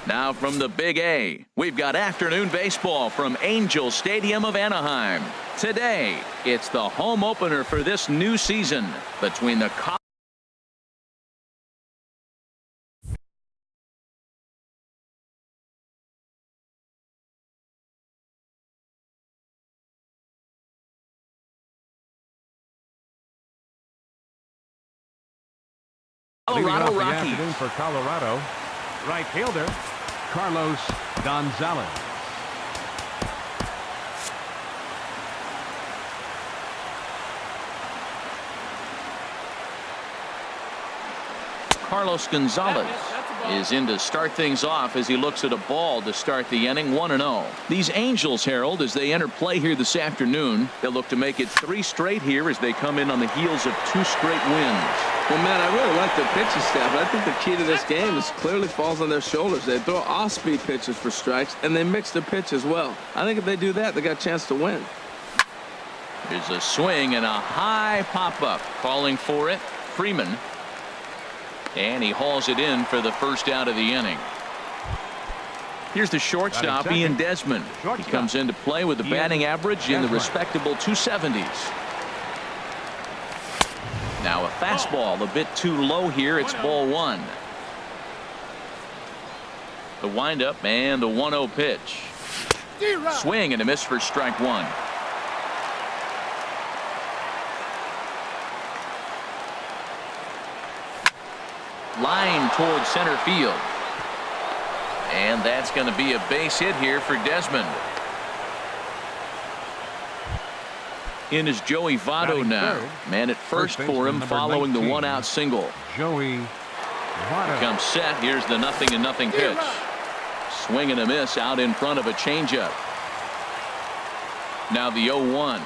Now from the Big A, we've got afternoon baseball from Angel Stadium of Anaheim. Today, it's the home opener for this new season between the Colorado Rockies. For Colorado, right fielder Carlos Gonzalez. Carlos Gonzalez is in to start things off as he looks at a ball to start the inning. 1-0. These Angels, Harold, as they enter play here this afternoon, they'll look to make it 3 straight here as they come in on the heels of 2 straight wins. Well, man, I really like their pitching staff, but I think the key to this game is clearly falls on their shoulders. They throw off-speed pitches for strikes, and they mix their pitch as well. I think if they do that, they got a chance to win. There's a swing and a high pop-up. Calling for it, Freeman. And he hauls it in for the first out of the inning. Here's the shortstop, Ian Desmond. He comes into play with a batting average in the respectable 270s. Now a fastball a bit too low here. It's ball 1. The windup and the 1-0 pitch. Swing and a miss for strike 1. Line towards center field. And that's going to be a base hit here for Desmond. In is Joey Votto now. Man at first for him following the 1-out single. Joey Votto comes set. Here's the 0-0 pitch. Swing and a miss out in front of a changeup. Now the 0-1.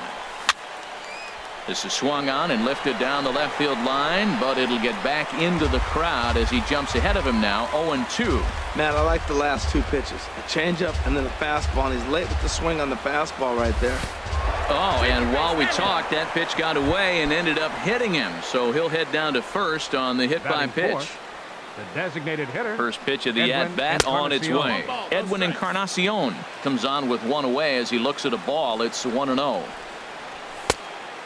This is swung on and lifted down the left field line, but it'll get back into the crowd as he jumps ahead of him now. 0-2. Man, I like the last 2 pitches. A changeup and then a fastball, and he's late with the swing on the fastball right there. Oh, and while we talked, that pitch got away and ended up hitting him. So he'll head down to first on the hit by pitch. The designated hitter. First pitch of the at-bat on its way. Edwin Encarnacion comes on with 1 away as he looks at a ball. It's 1-0.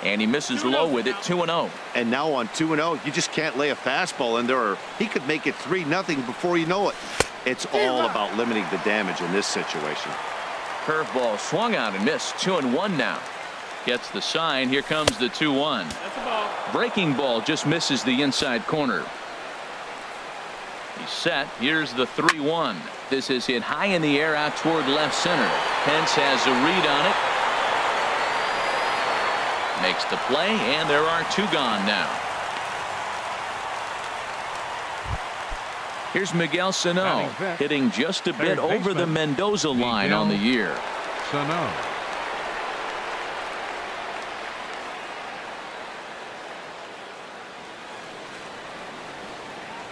And he misses low with it. 2-0. And now on 2-0, you just can't lay a fastball in there, or he could make it 3-0 before you know it. It's all about limiting the damage in this situation. Curveball swung out and missed. 2-1 now. Gets the sign. Here comes the 2-1. Breaking ball just misses the inside corner. He's set. Here's the 3-1. This is hit high in the air out toward left center. Pence has a read on it. Makes the play, and there are 2 gone now. Here's Miguel Sano hitting just a bit over the Mendoza line on the year. Sano.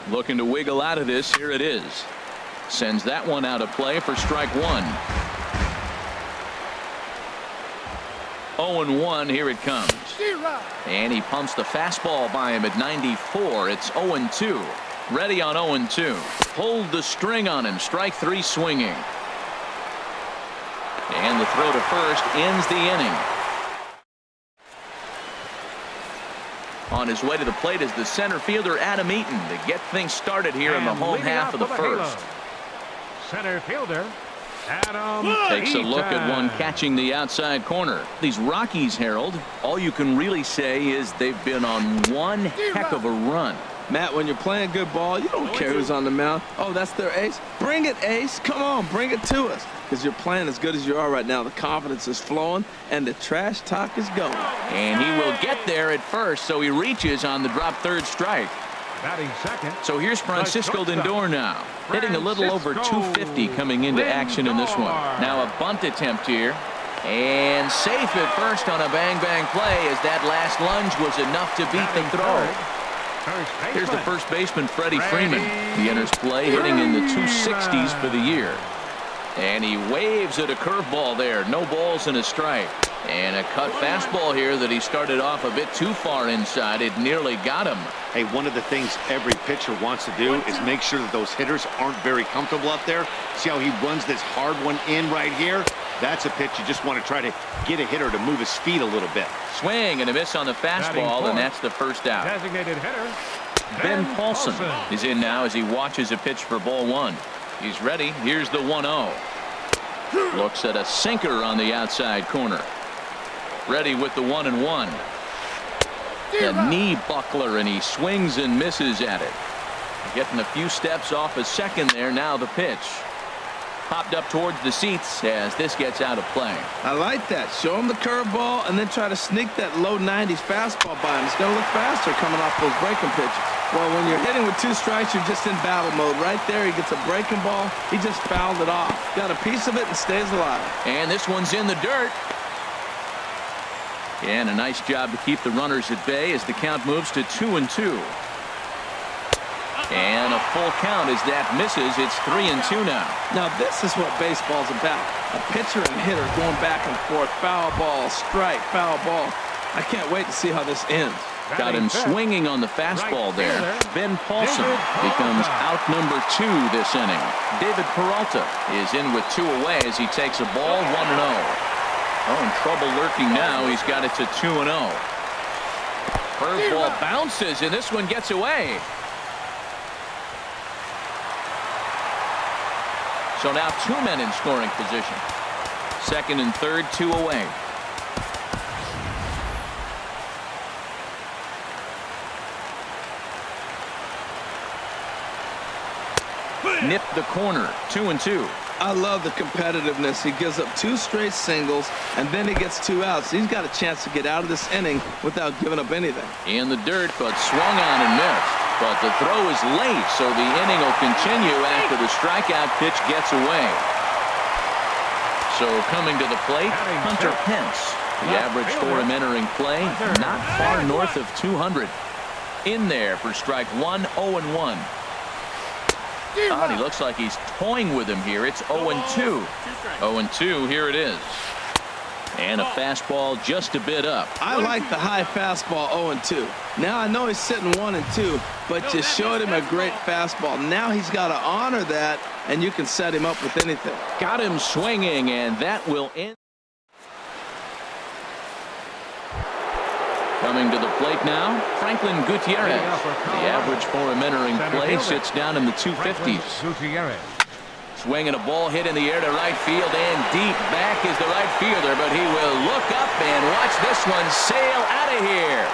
Looking to wiggle out of this. Here it is. Sends that one out of play for strike 1. 0-1. Here it comes. And he pumps the fastball by him at 94. It's 0-2. Ready on 0-2. Hold the string on him. Strike 3 swinging. And the throw to first ends the inning. On his way to the plate is the center fielder Adam Eaton to get things started here in the home half of the first. Center fielder Adam takes a look at one catching the outside corner. These Rockies, Harold, all you can really say is they've been on one heck of a run. Matt, when you're playing good ball, you don't care who's on the mound. Oh, that's their ace. Bring it, ace. Come on, bring it to us. Because you're playing as good as you are right now. The confidence is flowing, and the trash talk is going. And he will get there at first, so he reaches on the drop third strike. Batting second. So here's Francisco Lindor now, hitting a little over 250 coming into action in this one. Now a bunt attempt here. And safe at first on a bang-bang play as that last lunge was enough to beat the throw. Here's the first baseman, Freddie Freeman. He enters play hitting in the 260s for the year. And he waves at a curveball there. No balls and a strike. And a cut fastball here that he started off a bit too far inside. It nearly got him. Hey, one of the things every pitcher wants to do is make sure that those hitters aren't very comfortable up there. See how he runs this hard one in right here? That's a pitch you just want to try to get a hitter to move his feet a little bit. Swing and a miss on the fastball, and that's the first out. Designated hitter, Ben Paulson is in now as he watches a pitch for ball one. He's ready. Here's the 1-0. Looks at a sinker on the outside corner. Ready with the 1-1. A knee buckler, and he swings and misses at it. Getting a few steps off a second there. Now the pitch. Popped up towards the seats as this gets out of play. I like that. Show him the curveball and then try to sneak that low 90s fastball by him. It's going to look faster coming off those breaking pitches. Well, when you're hitting with 2 strikes, you're just in battle mode. Right there, he gets a breaking ball. He just fouled it off. Got a piece of it and stays alive. And this one's in the dirt. And a nice job to keep the runners at bay as the count moves to 2-2. And a full count as that misses. It's 3-2 now. Now this is what baseball's about. A pitcher and hitter going back and forth. Foul ball, strike, foul ball. I can't wait to see how this ends. Got him swinging on the fastball there. Ben Paulson becomes out number 2 this inning. David Peralta is in with 2 away as he takes a ball 1-0. Oh, in trouble lurking now. He's got it to 2-0. Curveball bounces, and this one gets away. So now 2 men in scoring position. Second and third, 2 away. Nipped the corner, 2-2. I love the competitiveness. He gives up 2 straight singles, and then he gets 2 outs. He's got a chance to get out of this inning without giving up anything. In the dirt, but swung on and missed. But the throw is late, so the inning will continue after the strikeout pitch gets away. So coming to the plate, Hunter Pence. The average for him entering play, not far north of 200. In there for strike 1, 0-1. He looks like he's toying with him here. It's 0-2. 0-2, here it is. And a fastball just a bit up. I like the high fastball 0-2. Now I know he's sitting 1-2, but you showed him a great fastball. Now he's got to honor that, and you can set him up with anything. Got him swinging, and that will end. Coming to the plate now, Franklin Gutierrez. The average for him entering play sits down in the 250s. Swinging a ball hit in the air to right field, and deep back is the right fielder, but he will look up and watch this one sail out of here.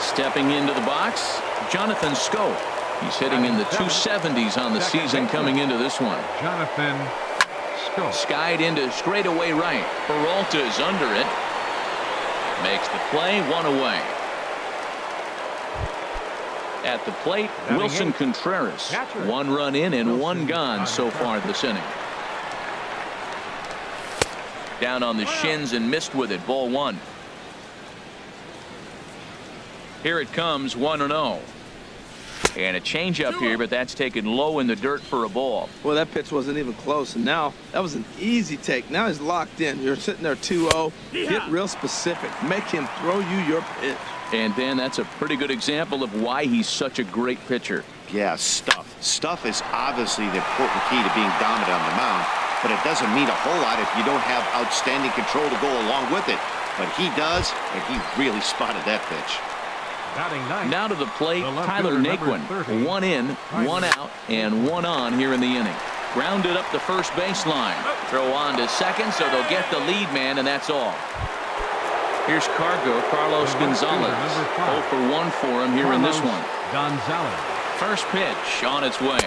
Stepping into the box, Jonathan Scope. He's hitting in the 270s on the season coming into this one. Jonathan Scope. Skied into straightaway right. Peralta is under it. Makes the play, 1 away. At the plate, Wilson Contreras. 1 run in and 1 gone so far this inning. Down on the shins and missed with it. Ball 1. Here it comes, 1-0. And a changeup here, but that's taken low in the dirt for a ball. Well, that pitch wasn't even close, and now that was an easy take. Now he's locked in. You're sitting there 2-0. Get real specific. Make him throw you your pitch. And Dan, that's a pretty good example of why he's such a great pitcher. Yeah, stuff. Stuff is obviously the important key to being dominant on the mound, but it doesn't mean a whole lot if you don't have outstanding control to go along with it. But he does, and he really spotted that pitch. Now to the plate, Tyler Naquin. 1 in, 1 out, and 1 on here in the inning. Grounded up the first baseline. Throw on to second, so they'll get the lead man, and that's all. Here's Carlos Gonzalez. 0 for 1 for him here in this one. First pitch on its way.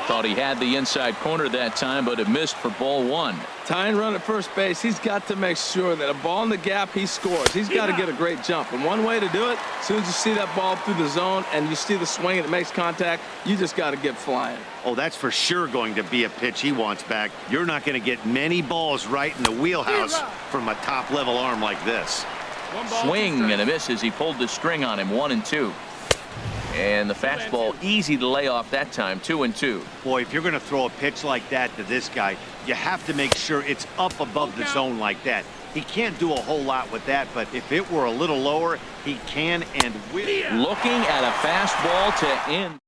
Thought he had the inside corner that time, but it missed for ball 1. Tying run at first base, he's got to make sure that a ball in the gap, he scores. He's got to get a great jump. And one way to do it, as soon as you see that ball through the zone and you see the swing and it makes contact, you just got to get flying. Oh, that's for sure going to be a pitch he wants back. You're not going to get many balls right in the wheelhouse from a top-level arm like this. Swing and a miss as he pulled the string on him. 1-2. And the fastball easy to lay off that time. 2-2. Boy, if you're going to throw a pitch like that to this guy, you have to make sure it's up above the zone like that. He can't do a whole lot with that, but if it were a little lower, he can and will. Looking at a fastball to end.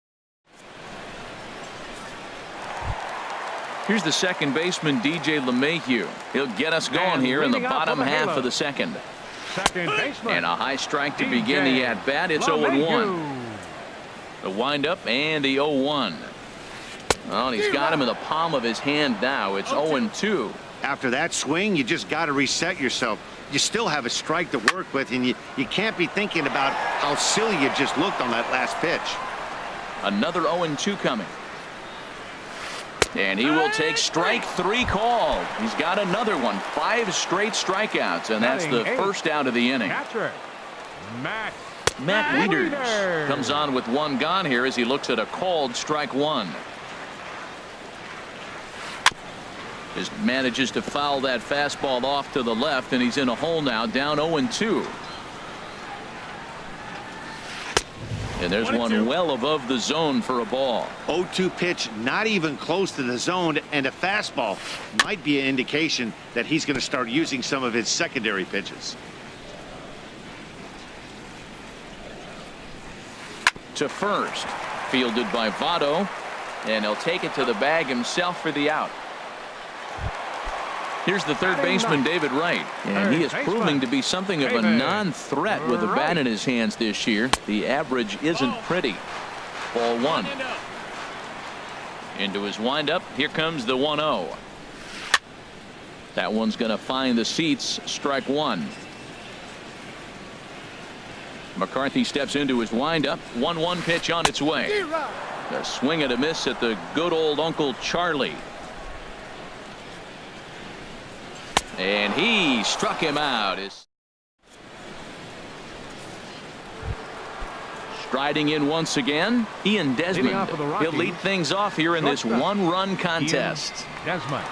Here's the second baseman, DJ LeMahieu. He'll get us going here in the bottom half of the second. Second baseman. And a high strike to begin the at-bat. It's 0-1. The windup and the 0-1. Well, he's got him in the palm of his hand now. It's 0-2. After that swing, you just got to reset yourself. You still have a strike to work with, and you can't be thinking about how silly you just looked on that last pitch. Another 0-2 coming. And he will take strike 3 called. He's got another one. 5 straight strikeouts, and that's the first out of the inning. Matt Wieters comes on with 1 gone here as he looks at a called strike 1. Just manages to foul that fastball off to the left, and he's in a hole now, down 0-2. And there's one well above the zone for a ball. 0-2 pitch, not even close to the zone, and a fastball might be an indication that he's going to start using some of his secondary pitches. To first, fielded by Votto, and he'll take it to the bag himself for the out. Here's the third baseman, David Wright, and he is proving to be something of a non-threat with a bat in his hands this year. The average isn't pretty. Ball 1. Into his windup. Here comes the 1-0. That one's going to find the seats. Strike 1. McCarthy steps into his windup. 1-1 pitch on its way. A swing and a miss at the good old Uncle Charlie. And he struck him out. Striding in once again, Ian Desmond. He'll lead things off here in this 1-run contest. Desmond.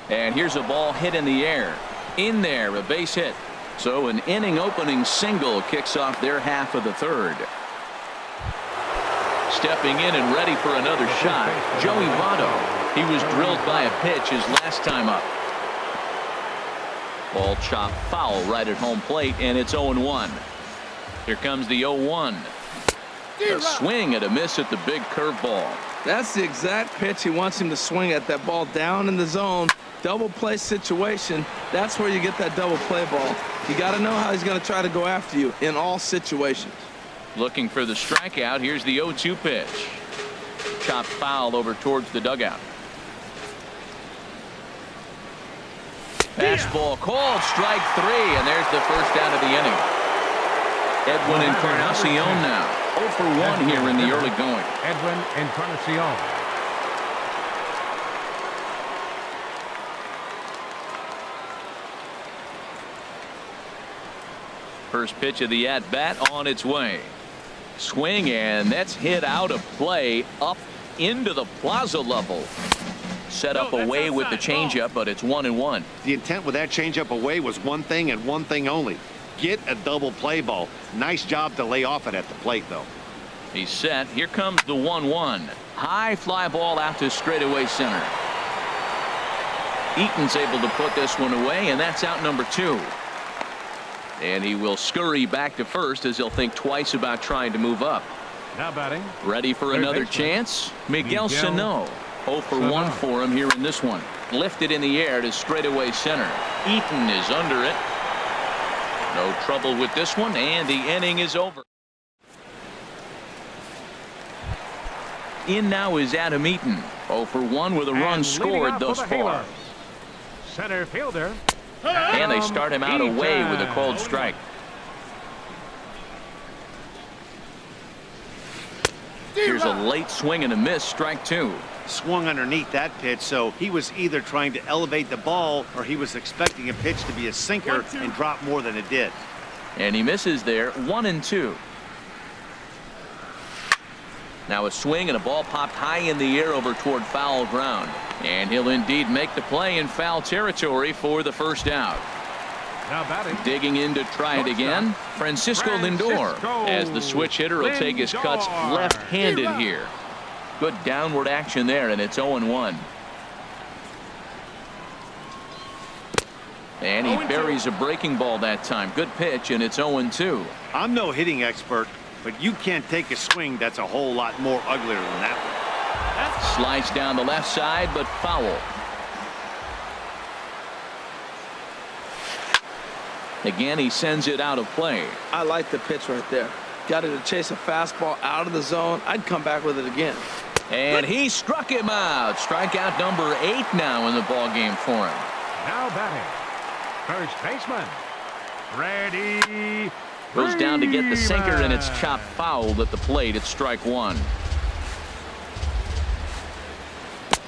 And here's a ball hit in the air. In there, a base hit. So an inning opening single kicks off their half of the third. Stepping in and ready for another shot, Joey Votto. He was drilled by a pitch his last time up. Ball chopped foul right at home plate, and it's 0-1. Here comes the 0-1. A swing and a miss at the big curveball. That's the exact pitch he wants him to swing at, that ball down in the zone. Double play situation. That's where you get that double play ball. You got to know how he's going to try to go after you in all situations. Looking for the strikeout. Here's the 0-2 pitch. Chopped foul over towards the dugout. Fastball called, strike 3, and there's the first out of the inning. Edwin Encarnacion now 0 for 1 here in the early going. Edwin Encarnacion. First pitch of the at-bat on its way. Swing, and that's hit out of play up into the plaza level. Set up away with the changeup, but it's 1-1. The intent with that changeup away was one thing and one thing only. Get a double play ball. Nice job to lay off it at the plate, though. He's set. Here comes the 1-1. High fly ball out to straightaway center. Eaton's able to put this one away, and that's out number 2. And he will scurry back to first as he'll think twice about trying to move up. Now batting. Ready for another chance. Miguel Sano. 0 for 1 for him here in this one. Lifted in the air to straightaway center. Eaton is under it. No trouble with this one, and the inning is over. In now is Adam Eaton. 0 for 1 with a run scored thus far. Center fielder. And they start him out away with a called strike. Here's a late swing and a miss, strike 2. Swung underneath that pitch, so he was either trying to elevate the ball or he was expecting a pitch to be a sinker and drop more than it did. And he misses there. 1-2. Now a swing and a ball popped high in the air over toward foul ground. And he'll indeed make the play in foul territory for the first out. Now batting. Digging in to try it again. Francisco Lindor, as the switch hitter will take his cuts left-handed here. Good downward action there, and it's 0-1. And he buries a breaking ball that time. Good pitch, and it's 0-2. I'm no hitting expert, but you can't take a swing that's a whole lot more uglier than that one. Slides down the left side, but foul. Again, he sends it out of play. I like the pitch right there. Got it to chase a fastball out of the zone. I'd come back with it again. And he struck him out. Strikeout number 8 now in the ball game for him. Now batting. First baseman. Ready. Goes down to get the sinker, and it's chopped foul at the plate. It's strike 1.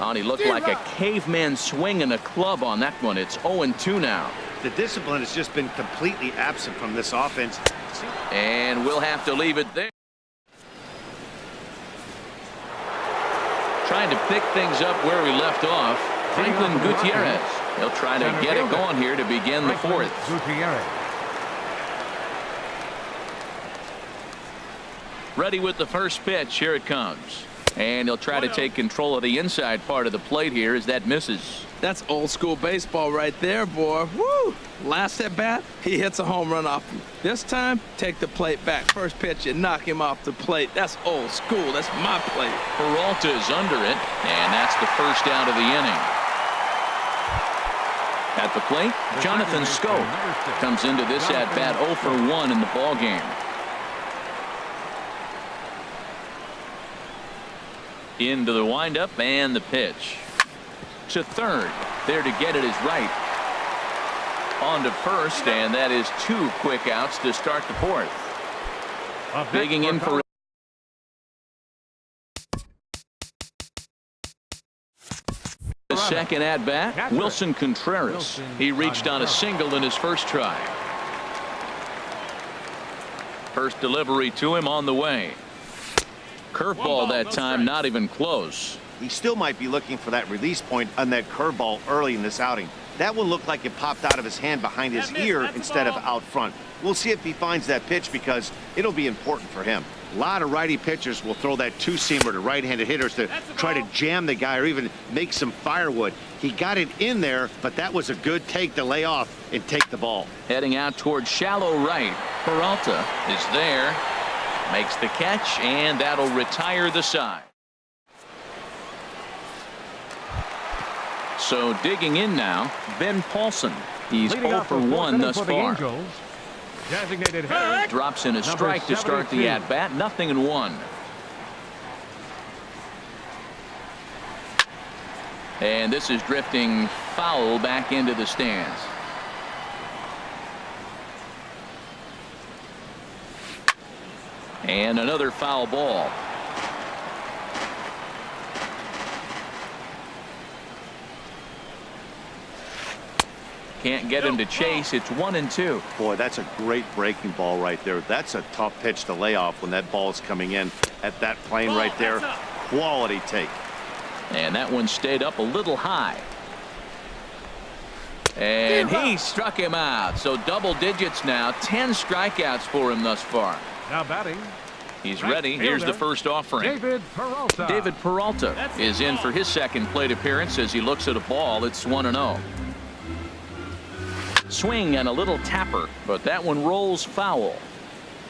Oh, he looked like a caveman swinging a club on that one. It's 0-2 now. The discipline has just been completely absent from this offense. And we'll have to leave it there. Trying to pick things up where we left off. Franklin Gutierrez. He'll try to get it going here to begin the 4th. Gutierrez. Ready with the first pitch. Here it comes. And he'll try to take control of the inside part of the plate here as that misses. That's old school baseball right there, boy. Woo! Last at bat, he hits a home run off him. This time, take the plate back. First pitch, you knock him off the plate. That's old school. That's my plate. Peralta's under it, and that's the first out of the inning. At the plate, Jonathan Scope comes into this at bat 0 for 1 in the ball game. Into the windup and the pitch. To third. There to get it is right. On to first, and that is 2 quick outs to start the 4th. Digging in for the second at bat, Wilson Contreras. He reached on a single in his first try. First delivery to him on the way. Curveball that time, not even close. He still might be looking for that release point on that curveball early in this outing. That one looked like it popped out of his hand behind his ear instead of out front. We'll see if he finds that pitch because it'll be important for him. A lot of righty pitchers will throw that two-seamer to right-handed hitters to try to jam the guy or even make some firewood. He got it in there, but that was a good take to lay off and take the ball. Heading out towards shallow right. Peralta is there. Makes the catch, and that'll retire the side. So digging in now, Ben Paulson. He's 0 for 1 thus far. Designated hitter. Drops in a strike to start the at-bat. 0-1. And this is drifting foul back into the stands. And another foul ball. Can't get him to chase. It's 1-2. Boy, that's a great breaking ball right there. That's a tough pitch to lay off when that ball is coming in at that plane right there. Quality take. And that one stayed up a little high. And he struck him out. So double digits now. 10 strikeouts for him thus far. Now batting. He's ready. Here's the first offering. David Peralta. David Peralta is in for his second plate appearance as he looks at a ball. It's 1-0. Swing and a little tapper, but that one rolls foul.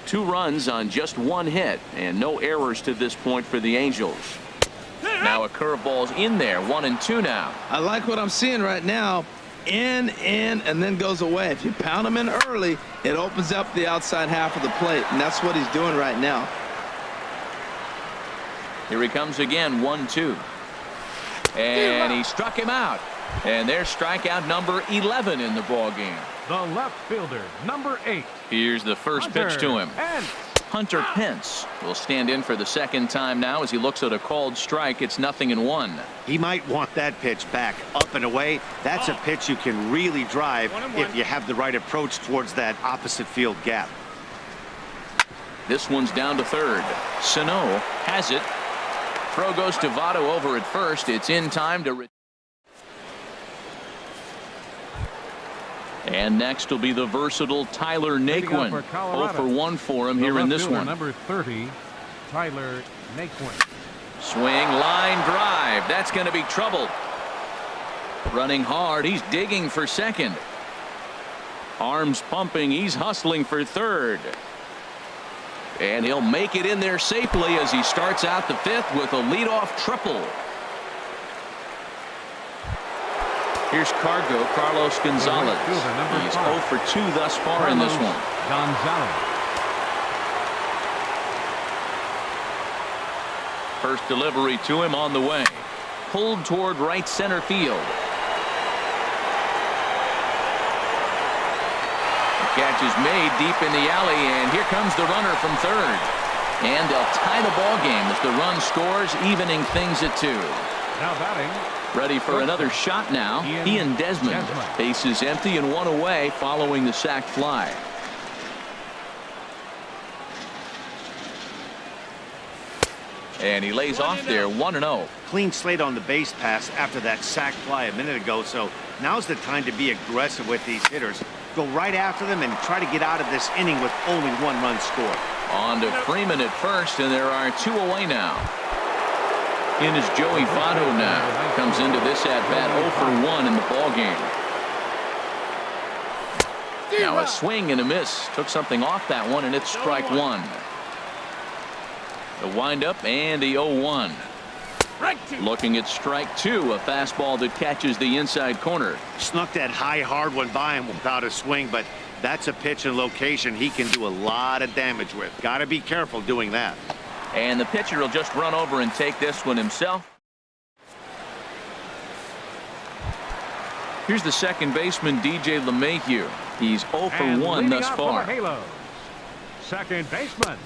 2 runs on just 1 hit, and no errors to this point for the Angels. Now a curveball's in there. 1-2 now. I like what I'm seeing right now. In, and then goes away. If you pound him in early, it opens up the outside half of the plate, and that's what he's doing right now. Here he comes again. 1-2. And he struck him out. And there's strikeout number 11 in the ball game. The left fielder, number 8. Here's the first pitch to him. Hunter Pence will stand in for the second time now as he looks at a called strike. It's 0-1. He might want that pitch back up and away. That's a pitch you can really drive if you have the right approach towards that opposite field gap. This one's down to third. Sano has it. Throw goes to Votto over at first. It's in time to And next will be the versatile Tyler Leading off Naquin. for 0 Colorado, for 1 for him the here in left this fielder, one. Number 30, Tyler Naquin. Swing, line drive. That's going to be trouble. Running hard. He's digging for second. Arms pumping. He's hustling for third. And he'll make it in there safely as he starts out the fifth with a leadoff triple. Here's Carlos Gonzalez. He's 0 for 2 thus far in this one. Gonzalez. First delivery to him on the way. Pulled toward right center field. The catch is made deep in the alley, and here comes the runner from third. And they'll tie the ball game as the run scores, evening things at 2. Now batting. Ready for another shot now. Ian Desmond. Bases empty and 1 away following the sac fly. And he lays off there 1-0. Clean slate on the base pass after that sac fly a minute ago, so now's the time to be aggressive with these hitters. Go right after them and try to get out of this inning with only 1 run scored. On to Freeman at first, and there are 2 away now. In is Joey Votto now. Comes into this at bat 0 for 1 in the ball game. Now a swing and a miss. Took something off that one, and it's strike 1. The windup and the 0-1. Looking at strike 2, a fastball that catches the inside corner. Snuck that high hard one by him without a swing, but that's a pitch and location he can do a lot of damage with. Got to be careful doing that. And the pitcher will just run over and take this one himself. Here's the second baseman, DJ LeMahieu. He's 0 for 1 thus far. Second baseman.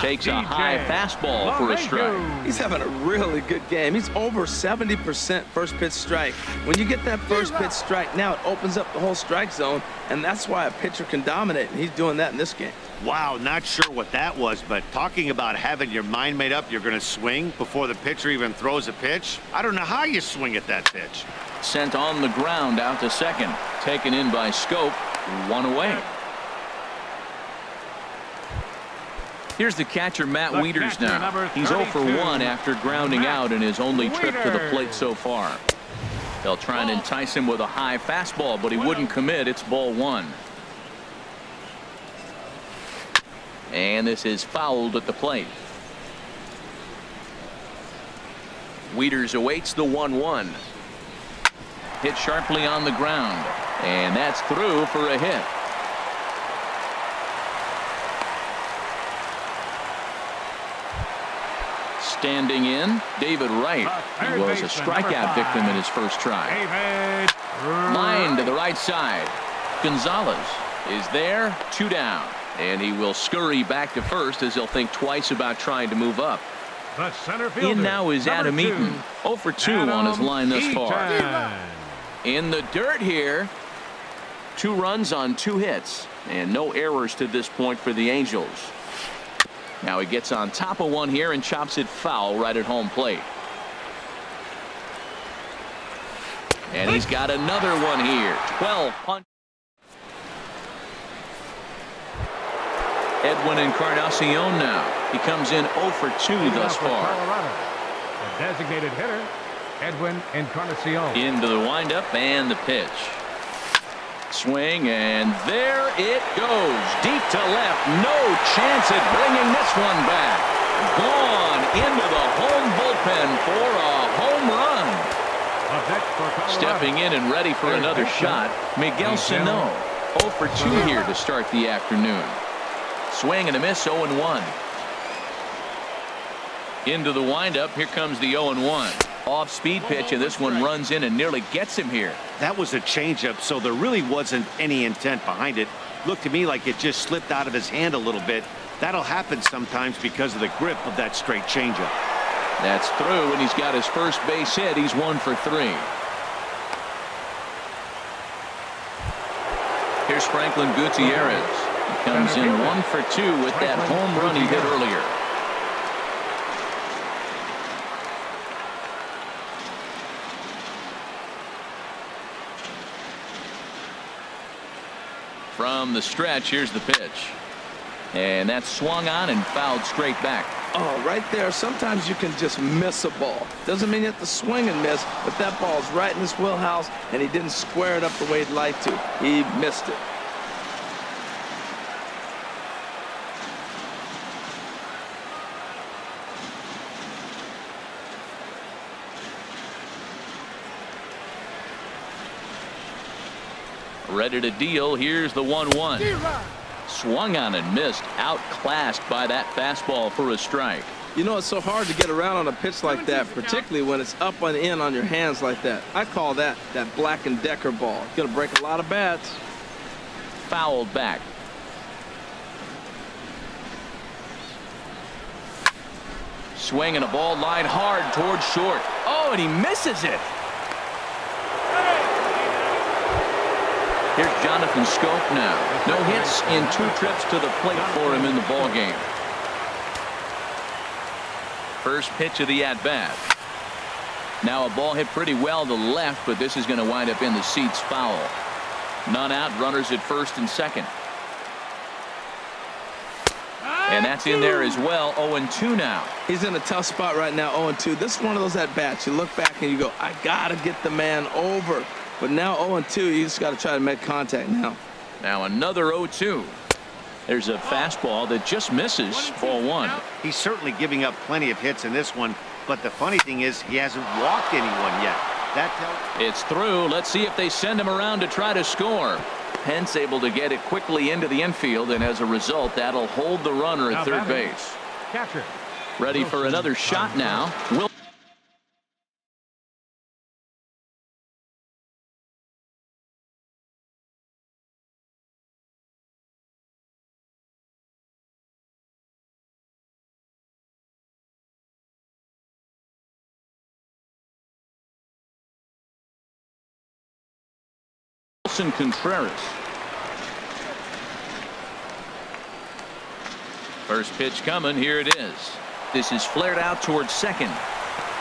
Takes a high fastball for a strike. He's having a really good game. He's over 70% first pitch strike. When you get that first pitch strike, now it opens up the whole strike zone, and that's why a pitcher can dominate, and he's doing that in this game. Wow, not sure what that was, but talking about having your mind made up you're going to swing before the pitcher even throws a pitch. I don't know how you swing at that pitch. Sent on the ground out to second. Taken in by Scope. 1 away. Here's the catcher, Matt Wieters now. He's 0 for 1 after grounding out in his only trip to the plate so far. They'll try and entice him with a high fastball, but he wouldn't commit. It's ball 1. And this is fouled at the plate. Wieters awaits the 1-1. Hit sharply on the ground. And that's through for a hit. Standing in, David Wright. He was a strikeout victim in his first try. Line to the right side. Gonzalez is there, 2 down. And he will scurry back to first as he'll think twice about trying to move up. The center fielder, in now is Adam Eaton. 0 for 2 on his line thus far. In the dirt here. 2 runs on 2 hits. And no errors to this point for the Angels. Now he gets on top of one here and chops it foul right at home plate. And he's got another one here. 12 punch. Edwin Encarnacion now. He comes in 0 for 2 thus far. The designated hitter, Edwin Encarnacion. Into the windup and the pitch. Swing, and there it goes. Deep to left. No chance at bringing this one back. Gone into the home bullpen for a home run. Stepping in and ready for another shot, Miguel Sano. 0 for 2 here to start the afternoon. Swing and a miss, 0-1. Into the windup. Here comes the 0-1. Off-speed pitch, and this one runs in and nearly gets him here. That was a changeup, so there really wasn't any intent behind it. Looked to me like it just slipped out of his hand a little bit. That'll happen sometimes because of the grip of that straight changeup. That's through, and he's got his first base hit. He's 1 for 3. Here's Franklin Gutierrez. He comes in 1 for 2 with that home run he hit earlier. from the stretch. Here's the pitch. And that's swung on and fouled straight back. Oh, right there. Sometimes you can just miss a ball. Doesn't mean you have to swing and miss, but that ball's right in his wheelhouse, and he didn't square it up the way he'd like to. He missed it. Ready to deal. Here's the 1-1. Swung on and missed. Outclassed by that fastball for a strike. You know, it's so hard to get around on a pitch like that, particularly when it's up and in on your hands like that. I call that Black & Decker ball. It's going to break a lot of bats. Fouled back. Swinging a ball line hard towards short. Oh, and he misses it. Here's Jonathan Scope now. No hits in 2 trips to the plate for him in the ball game. First pitch of the at-bat. Now a ball hit pretty well to left, but this is going to wind up in the seats foul. None out, runners at first and second. And that's in there as well. 0-2 now. He's in a tough spot right now, 0-2. This is one of those at-bats. You look back and you go, I got to get the man over. But now 0-2, you just got to try to make contact now. Now another 0-2. There's a fastball that just misses. Ball 1. He's certainly giving up plenty of hits in this one, but the funny thing is he hasn't walked anyone yet. That tells. It's through. Let's see if they send him around to try to score. Pence able to get it quickly into the infield, and as a result, that'll hold the runner at third base. Catcher. Ready for another shot now. Contreras. First pitch coming. Here it is. This is flared out towards second,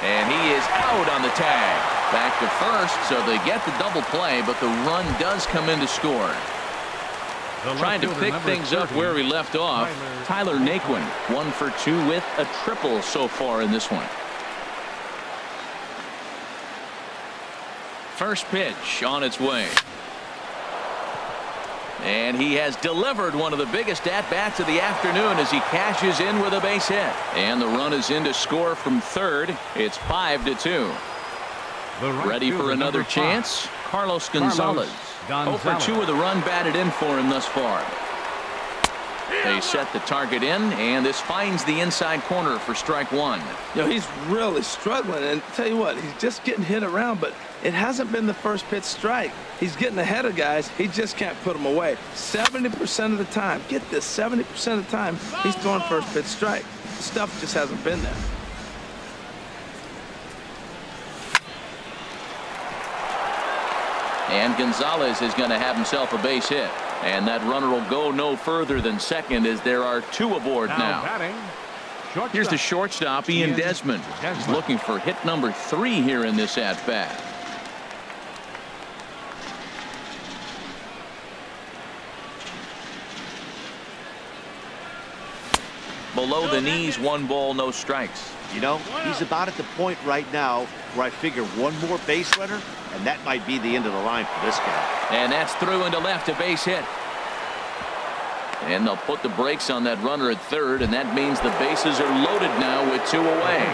and he is out on the tag. Back to first, so they get the double play, but the run does come in to score. Trying to pick things up where we left off. Tyler Naquin 1 for 2 with a triple so far in this one. First pitch on its way. And he has delivered one of the biggest at-bats of the afternoon as he cashes in with a base hit. And the run is in to score from third. It's 5-2. Ready for another chance? Carlos Gonzalez. 0 for 2 with a run batted in for him thus far. They set the target in, and this finds the inside corner for strike 1. You know, he's really struggling, and tell you what, he's just getting hit around, but it hasn't been the first pitch strike. He's getting ahead of guys. He just can't put them away. 70% of the time, get this, 70% of the time, he's throwing first pitch strike. Stuff just hasn't been there. And Gonzalez is going to have himself a base hit. And that runner will go no further than second as there are 2 aboard now. Here's the shortstop, Ian Desmond. He's looking for hit number 3 here in this at-bat. Below the knees, 1 ball, no strikes. You know, he's about at the point right now where I figure one more base runner, and that might be the end of the line for this guy. And that's through into left, a base hit. And they'll put the brakes on that runner at third, and that means the bases are loaded now with 2 away.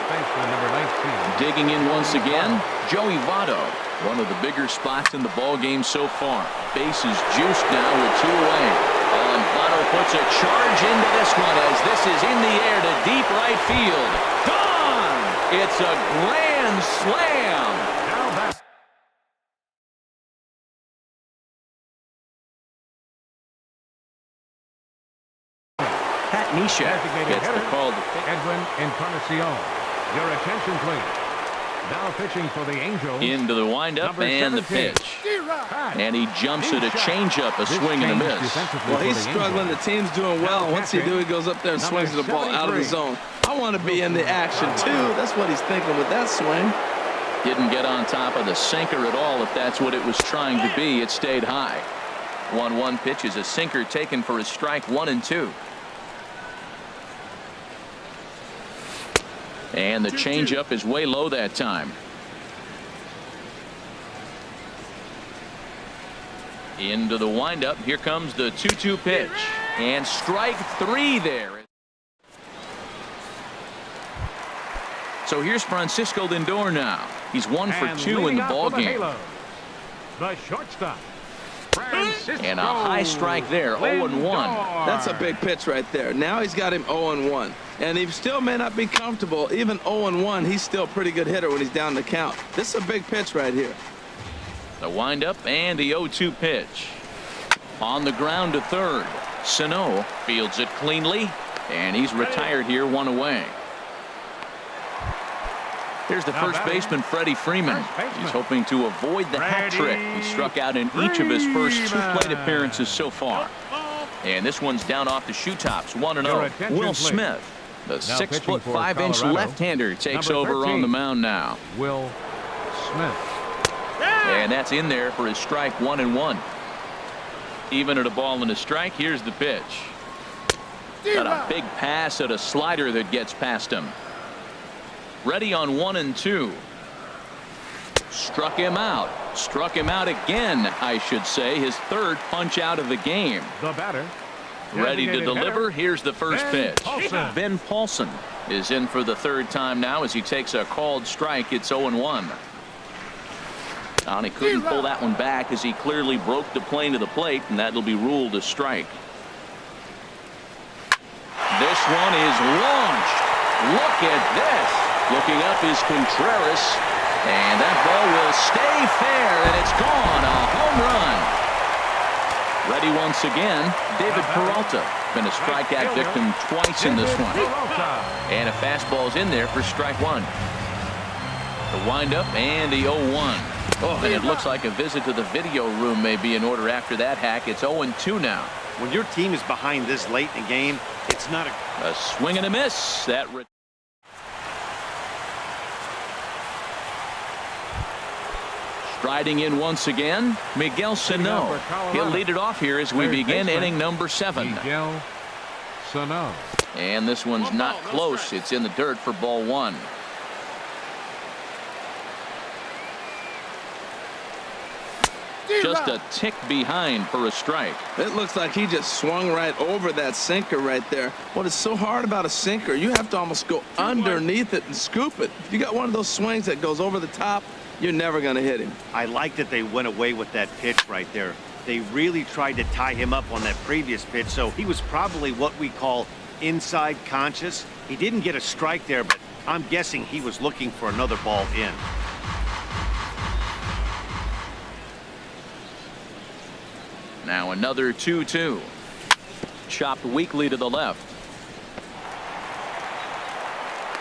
Digging in once again, Joey Votto. One of the bigger spots in the ball game so far. Bases juiced now with 2 away. And Votto puts a charge into this one as this is in the air to deep right field. Gone! It's a grand slam. Pat Neshek gets the call to pick. Edwin Encarnacion. Your attention, please. Now pitching for the Angels. Into the windup and the pitch. And he jumps at a changeup, a swing and a miss. Well, he's struggling. The team's doing well. Once he goes up there and swings the ball out of the zone. I want to be in the action, too. That's what he's thinking with that swing. Didn't get on top of the sinker at all. If that's what it was trying to be, it stayed high. 1-1 pitch is a sinker taken for a strike, 1-2. And the changeup is way low that time. Into the windup. Here comes the 2-2 pitch. And strike 3 there. So here's Francisco Lindor now. He's 1 for 2 in the ball game. The shortstop. And a high strike there, 0-1. That's a big pitch right there. Now he's got him 0-1. And he still may not be comfortable. Even 0-1, he's still a pretty good hitter when he's down the count. This is a big pitch right here. The windup and the 0-2 pitch. On the ground to third. Sano fields it cleanly. And he's retired here, 1 away. Here's the first baseman, Freddie Freeman. He's hoping to avoid the hat trick. He struck out in each of his first 2 plate appearances so far. And this one's down off the shoe tops, 1-0. Will Smith, the 6'5" left-hander, takes over on the mound now. Will Smith. And that's in there for his strike, 1-1. Even at a ball and a strike, here's the pitch. Got a big pass at a slider that gets past him. Ready on 1-2. Struck him out. Struck him out again, I should say. His 3rd punch out of the game. The batter. Ready to deliver. Here's the first pitch. Ben Paulson is in for the 3rd time now as he takes a called strike. It's 0-1. And he couldn't pull that one back as he clearly broke the plane to the plate, and that'll be ruled a strike. This one is launched. Look at this. Looking up is Contreras, and that ball will stay fair, and it's gone. A home run. Ready once again, David Peralta. Been a strikeout victim twice in this one. And a fastball's in there for strike 1. The windup and the 0-1. And it looks like a visit to the video room may be in order after that hack. It's 0-2 now. When your team is behind this late in the game, it's not a swing and a miss. That striding in once again, Miguel Sano. He'll lead it off here as we begin inning number 7. Miguel Sano. And this one's not close. It's in the dirt for ball 1. Just a tick behind for a strike. It looks like he just swung right over that sinker right there. What is so hard about a sinker, you have to almost go underneath it and scoop it. If you got one of those swings that goes over the top, you're never going to hit him. I like that they went away with that pitch right there. They really tried to tie him up on that previous pitch, so he was probably what we call inside conscious. He didn't get a strike there, but I'm guessing he was looking for another ball in. Now another 2-2. Chopped weakly to the left.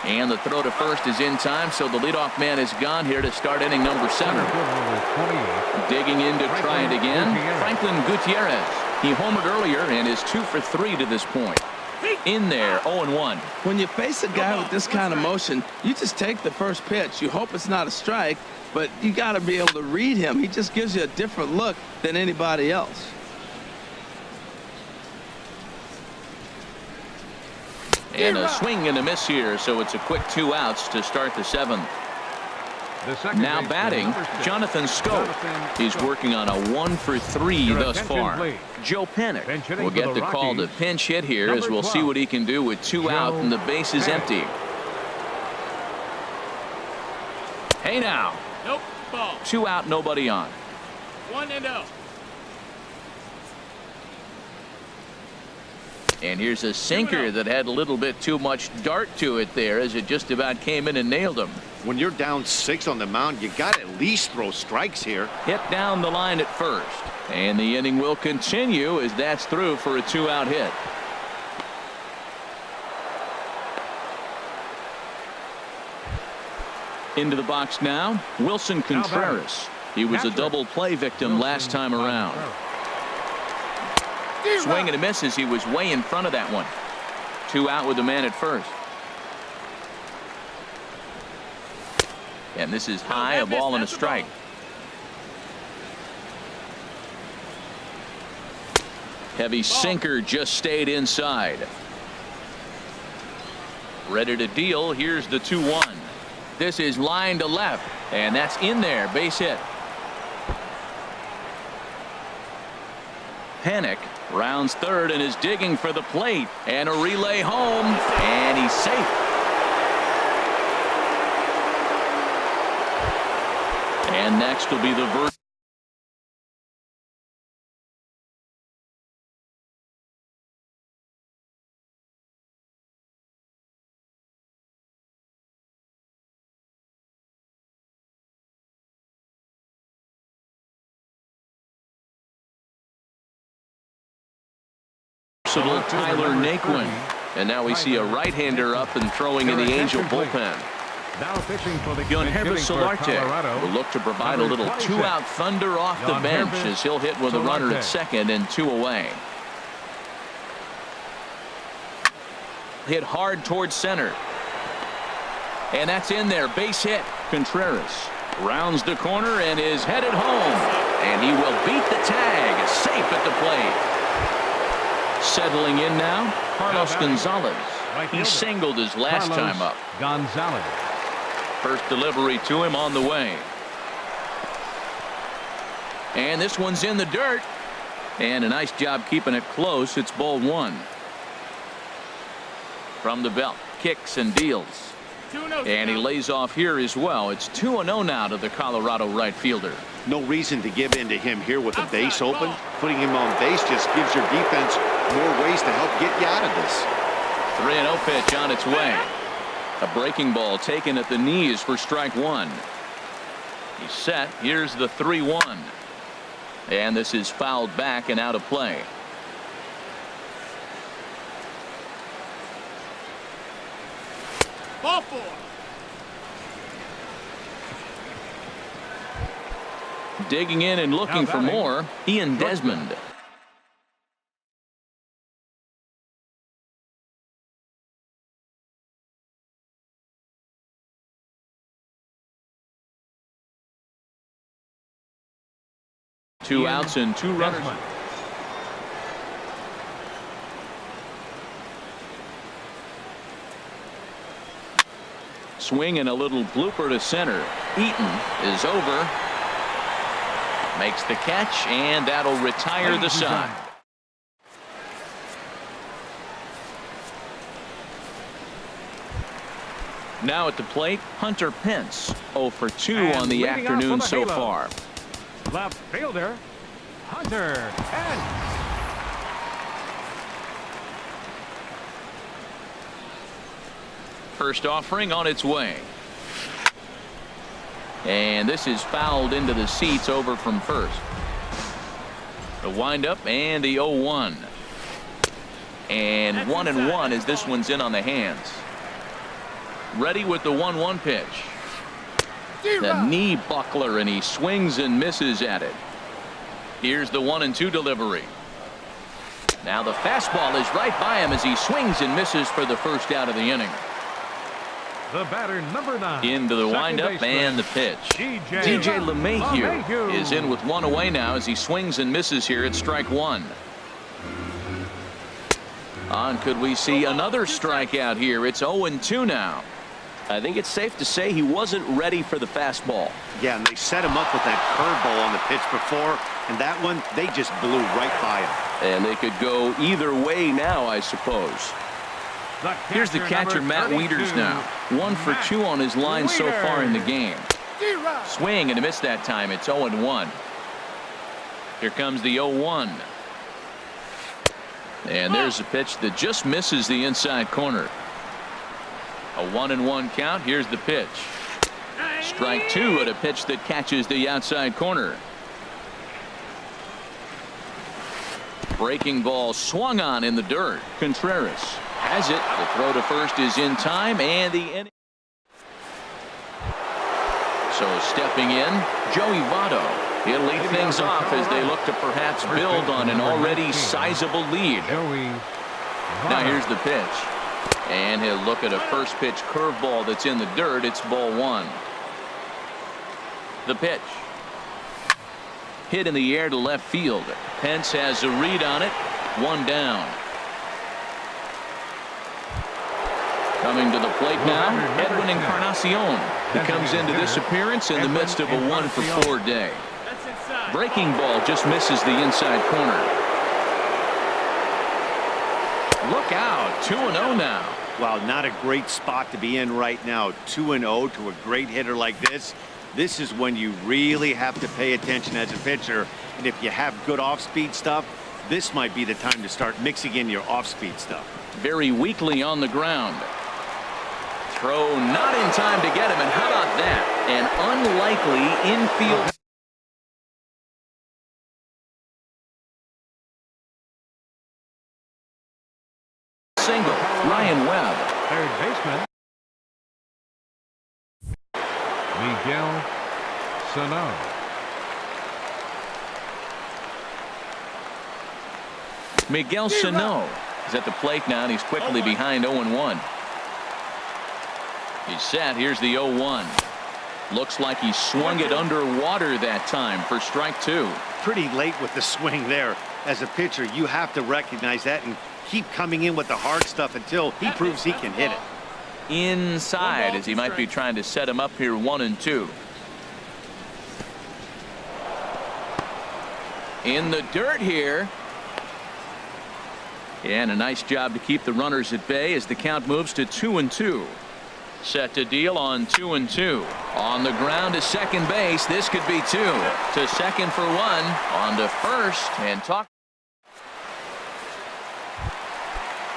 And the throw to first is in time, so the leadoff man is gone here to start inning number 7. Digging in to try it again, Franklin Gutierrez. He homered earlier and is 2 for 3 to this point. In there, 0-1. When you face a guy with this kind of motion, you just take the first pitch. You hope it's not a strike, but you got to be able to read him. He just gives you a different look than anybody else. And a swing and a miss here, so it's a quick 2 outs to start the 7th. Now batting, Jonathan Schoop. He's working on a 1 for 3 thus far. Joe Panik will get the call to pinch hit here as we'll see what he can do with 2 out and the base is empty. Hey now. Nope. Ball. 2 out, nobody on. 1-0. And here's a sinker that had a little bit too much dart to it there as it just about came in and nailed him. When you're down 6 on the mound, you got to at least throw strikes here. Hit down the line at first. And the inning will continue as that's through for a 2-out hit. Into the box now, Wilson Contreras. He was a double play victim last time around. Swing and a miss as he was way in front of that one. 2 out with the man at first. And this is high, a ball and a strike. Heavy sinker just stayed inside. Ready to deal. Here's the 2-1. This is line to left, and that's in there. Base hit. Panic rounds third and is digging for the plate, and a relay home, and he's safe. And next will be the Tyler Naquin. And now we see a right-hander up and throwing in the Angel bullpen. Now pitching for the Solarte will look to provide a little two-out thunder off the bench as he'll hit with a runner at second and 2 away. Hit hard towards center. And that's in there. Base hit. Contreras rounds the corner and is headed home. And he will beat the tag. Safe at the plate. Settling in now, Carlos Gonzalez. He singled his last time up. Gonzalez. First delivery to him on the way. And this one's in the dirt. And a nice job keeping it close. It's ball 1. From the belt, kicks and deals. And he lays off here as well. It's 2-0 now to the Colorado right fielder. No reason to give in to him here with the base open. Putting him on base just gives your defense more ways to help get you out of this. 3-0 pitch on its way. A breaking ball taken at the knees for strike 1. He's set. Here's the 3-1. And this is fouled back and out of play. Ball 4. Digging in and looking for more, Ian Desmond. Two outs and 2 runners. Swing and a little blooper to center. Eaton is over. Makes the catch, and that'll retire the side. Now at the plate, Hunter Pence. 0 for 2 on the afternoon so far. Left fielder, Hunter Pence. First offering on its way. And this is fouled into the seats over from first. The windup and the 0-1. And 1-1 as this one's in on the hands. Ready with the 1-1 pitch. The knee buckler, and he swings and misses at it. Here's the 1-2 delivery. Now the fastball is right by him as he swings and misses for the first out of the inning. The batter, number 9. Into the windup and the pitch. DJ LeMahieu is in with 1 away now as he swings and misses here at strike 1. On could we see another strikeout here? It's 0-2 now. I think it's safe to say he wasn't ready for the fastball. Yeah, and they set him up with that curveball on the pitch before, and that one, they just blew right by him. And they could go either way now, I suppose. Here's the catcher, Matt Wieters now. 1 for 2 on his line so far in the game. Swing and a miss that time. It's 0-1. Here comes the 0-1. And there's a pitch that just misses the inside corner. A 1-1 count. Here's the pitch. Strike 2 at a pitch that catches the outside corner. Breaking ball swung on in the dirt. Contreras has it. The throw to first is in time, and the inning. So stepping in, Joey Votto. He'll lead things off as they look to perhaps build on an already sizable lead. Now here's the pitch. And he'll look at a first pitch curveball that's in the dirt. It's ball 1. The pitch. Hit in the air to left field. Pence has a read on it. one down. Coming to the plate now, Edwin Encarnacion. He comes into this appearance in the midst of a 1-for-4 day. That's inside. Breaking ball just misses the inside corner. Look out, 2-0 now. Well, not a great spot to be in right now. 2-0 to a great hitter like this. This is when you really have to pay attention as a pitcher. And if you have good off-speed stuff, this might be the time to start mixing in your off-speed stuff. Very weakly on the ground. Throw not in time to get him, and how about that? An unlikely infield single. Ryan Webb. Third baseman, Miguel Sano. Miguel Sano is at the plate now, and he's quickly behind 0-1. He's set. Here's the 0-1. Looks like he swung it underwater that time for strike two. Pretty late with the swing there. As a pitcher, you have to recognize that and keep coming in with the hard stuff until he proves he can hit it. Inside, as he might be trying to set him up here 1-2. In the dirt here. And a nice job to keep the runners at bay as the count moves to 2-2. Set to deal on 2-2. On the ground to second base. This could be two. To second for one. On to first. And talk.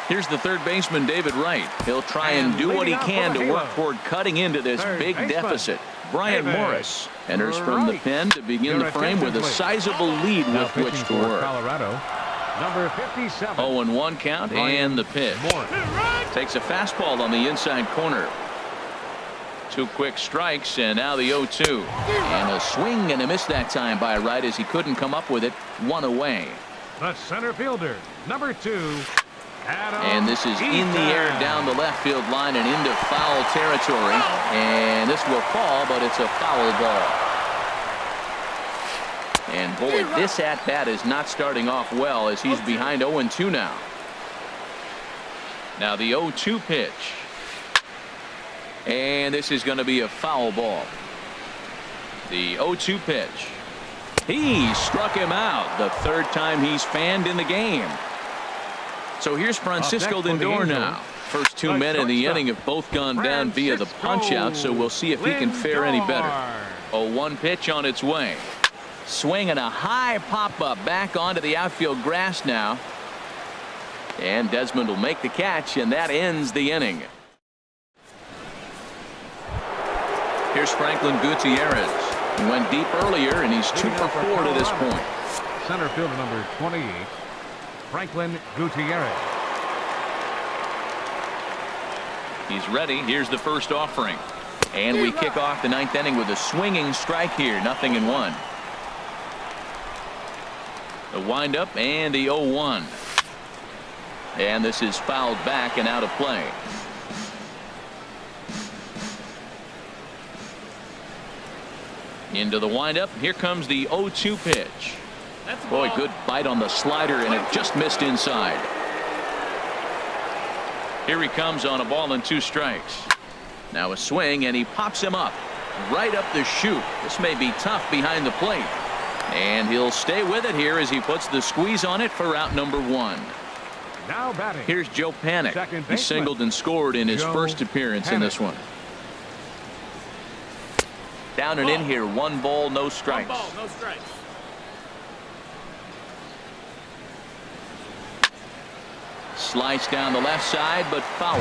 Here's the third baseman, David Wright. He'll try and do what he can to work toward cutting into this big deficit. Brian Morris enters from the pen to begin the frame with a sizable lead with which to work. Colorado, number 57. 0-1 count and the pitch. Takes a fastball on the inside corner. Two quick strikes and now the 0-2. And a swing and a miss that time by Wright as he couldn't come up with it. One away. The center fielder, number 2. And this is in the air down the left field line and into foul territory. And this will fall, but it's a foul ball. And boy, this at-bat is not starting off well as he's behind 0-2 now. Now the 0-2 pitch. And this is going to be a foul ball. The 0-2 pitch. He struck him out the third time he's fanned in the game. So here's Francisco Lindor now. First two men in the inning have both gone down via the punch out, so we'll see if he can fare any better. 0-1 pitch on its way. Swinging a high pop-up back onto the outfield grass now. And Desmond will make the catch, and that ends the inning. Here's Franklin Gutierrez. He went deep earlier, and he's 2 for 4 to this point. Center fielder number 28. Franklin Gutierrez. He's ready. Here's the first offering. And we kick off the ninth inning with a swinging strike here. 0-1. The windup and the 0-1. And this is fouled back and out of play. Into the windup. Here comes the 0-2 pitch. Boy, good bite on the slider, and it just missed inside. Here he comes on a ball and 2 strikes. Now a swing, and he pops him up right up the chute. This may be tough behind the plate. And he'll stay with it here as he puts the squeeze on it for out number 1. Now batting. Here's Joe Panik. He singled and scored in his first appearance in this one. Down and in here, 1 ball, no strikes. 1 ball, no strikes. Slice down the left side, but foul.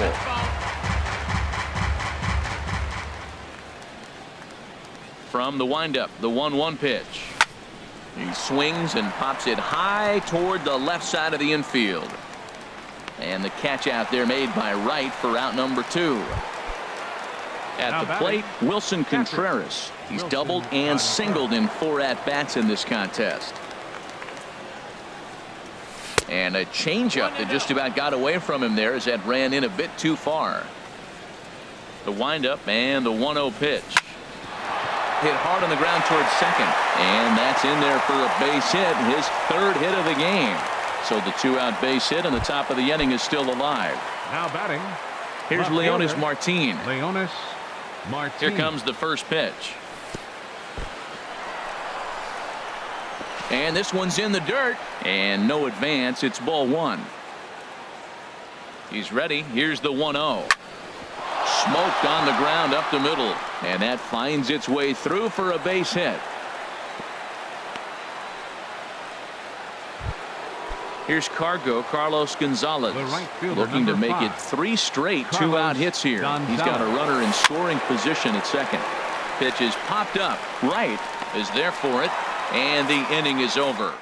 From the windup, the 1-1 pitch. He swings and pops it high toward the left side of the infield. And the catch out there made by Wright for out number 2. At the plate, Wilson Contreras. He's doubled and singled in 4 at-bats in this contest. And a changeup that just about got away from him there as that ran in a bit too far. The windup and the 1-0 pitch. Hit hard on the ground towards second. And that's in there for a base hit. His 3rd hit of the game. So the 2-out base hit and the top of the inning is still alive. Now batting. Here's left Leonis fielder, Martin. Leonis Martin. Here comes the first pitch. And this one's in the dirt. And no advance. It's ball one. He's ready. Here's the 1-0. Smoked on the ground up the middle. And that finds its way through for a base hit. Here's Carlos Gonzalez, right fielder, looking to number make 5. it 3 straight Carlos 2-out hits here. He's got a runner in scoring position at second. Pitch is popped up. Right is there for it. And the inning is over.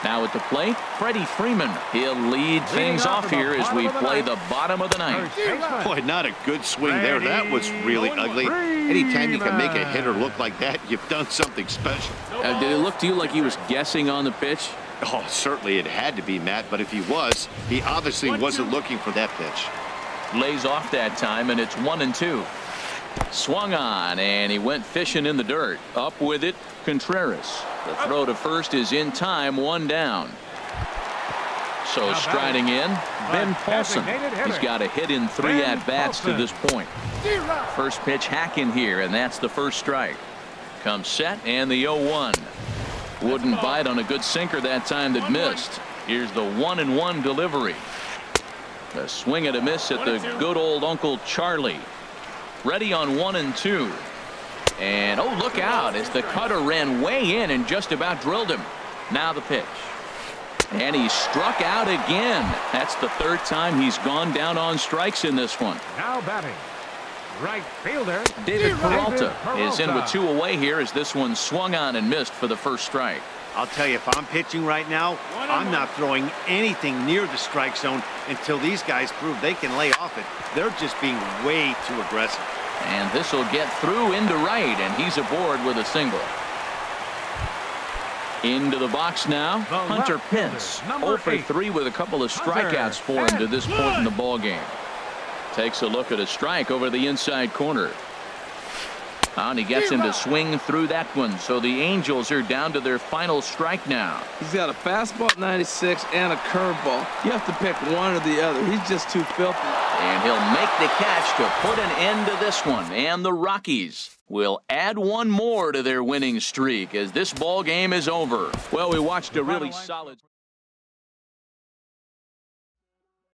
Now at the plate, Freddie Freeman. He'll lead things off here as we play the bottom of the ninth. Boy, not a good swing there. That was really ugly. Anytime you can make a hitter look like that, you've done something special. Did it look to you like he was guessing on the pitch? Oh, certainly it had to be, Matt, but if he was, he obviously wasn't looking for that pitch. Lays off that time, and it's 1-2. Swung on, and he went fishing in the dirt. Up with it, Contreras. The throw to first is in time, 1 down. So striding in, Ben Paulson. He's got a hit in 3 at-bats to this point. First pitch hacking here, and that's the first strike. Comes set, and the 0-1. Wouldn't bite on a good sinker that time that missed. Here's the 1-1 delivery. A swing and a miss at the good old Uncle Charlie. Ready on 1-2. And oh, look out as the cutter ran way in and just about drilled him. Now the pitch. And he struck out again. That's the 3rd time he's gone down on strikes in this one. Now batting. Right fielder. David Peralta is in with 2 away here as this one swung on and missed for the first strike. I'll tell you, if I'm pitching right now, I'm not throwing anything near the strike zone until these guys prove they can lay off it. They're just being way too aggressive. And this will get through into right, and he's aboard with a single. Into the box now, Hunter Pence. 0 for 3 with a couple of strikeouts for him to this point in the ball game. Takes a look at a strike over the inside corner. And he gets him to swing through that one. So the Angels are down to their final strike now. He's got a fastball at 96 and a curveball. You have to pick one or the other. He's just too filthy. And he'll make the catch to put an end to this one. And the Rockies will add 1 more to their winning streak as this ball game is over. Well, we watched a really solid